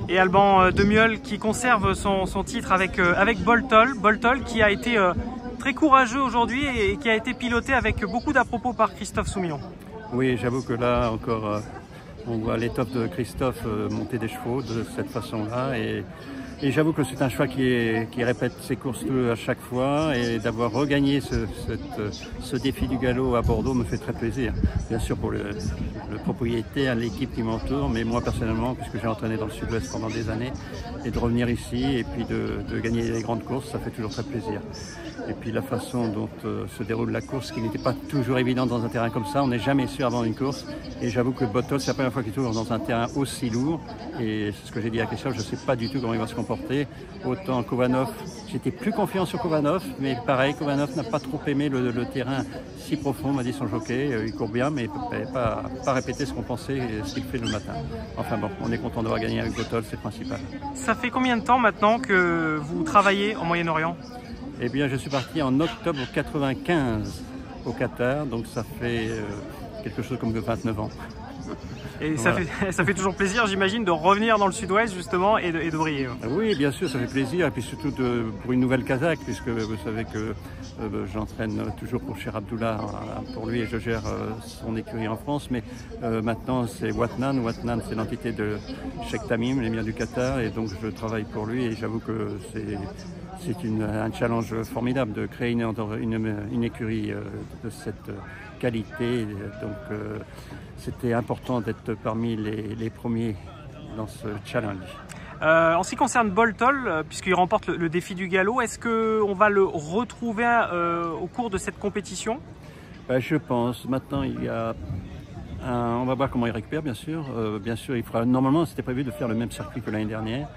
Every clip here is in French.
et Alban Demieul qui conserve son titre avec Boltol. Boltol qui a été très courageux aujourd'hui et qui a été piloté avec beaucoup d'à-propos par Christophe Soumillon. Oui, j'avoue que là encore, on voit l'étoffe de Christophe monter des chevaux de cette façon-là. Et j'avoue que c'est un cheval qui répète ses courses à chaque fois, et d'avoir regagné ce défi du galop à Bordeaux me fait très plaisir. Bien sûr pour le propriétaire, l'équipe qui m'entoure, mais moi personnellement, puisque j'ai entraîné dans le sud-ouest pendant des années, et de revenir ici et puis de gagner les grandes courses, ça fait toujours très plaisir. Et puis la façon dont se déroule la course, qui n'était pas toujours évidente dans un terrain comme ça, on n'est jamais sûr avant une course. Et j'avoue que Boltol, c'est la première fois qu'il tourne dans un terrain aussi lourd. Et c'est ce que j'ai dit à Christophe, je ne sais pas du tout comment il va se comporter. Autant Kovanov, j'étais plus confiant sur Kovanov, mais pareil, Kovanov n'a pas trop aimé le terrain si profond, m'a dit son jockey. Il court bien, mais il ne peut pas répéter ce qu'on pensait et ce qu'il fait le matin. Enfin bon, on est content d'avoir gagné avec Boltol, c'est le principal. Ça fait combien de temps maintenant que vous travaillez au Moyen-Orient ? Eh bien, je suis parti en octobre 95 au Qatar, donc ça fait quelque chose comme 29 ans. Et voilà. ça fait toujours plaisir, j'imagine, de revenir dans le sud-ouest justement et de briller. Oui, bien sûr, ça fait plaisir, et puis surtout pour une nouvelle Kazakh, puisque vous savez que j'entraîne toujours pour Cher Abdullah, pour lui, et je gère son écurie en France, mais maintenant c'est Watnan. Watnan, c'est l'entité de Sheikh Tamim, l'émir du Qatar, et donc je travaille pour lui, et j'avoue que c'est un challenge formidable de créer une écurie de cette qualité. Donc c'était important d'être parmi les premiers dans ce challenge. En ce qui concerne Boltol, puisqu'il remporte le défi du galop, est-ce qu'on va le retrouver au cours de cette compétition ? Je pense. Maintenant, on va voir comment il récupère, bien sûr. Bien sûr, normalement, c'était prévu de faire le même circuit que l'année dernière.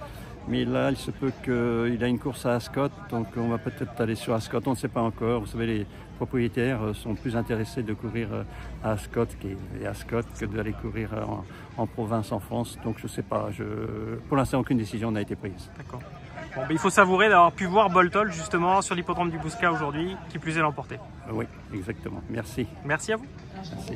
Mais là, il se peut qu'il a une course à Ascot, donc on va peut-être aller sur Ascot, on ne sait pas encore. Vous savez, les propriétaires sont plus intéressés de courir à Ascot que d'aller courir en province, en France. Donc je ne sais pas, pour l'instant, aucune décision n'a été prise. D'accord. Bon, il faut savourer d'avoir pu voir Boltol justement sur l'hippodrome du Bouscat aujourd'hui, qui plus est l'emporter. Oui, exactement. Merci. Merci à vous. Merci.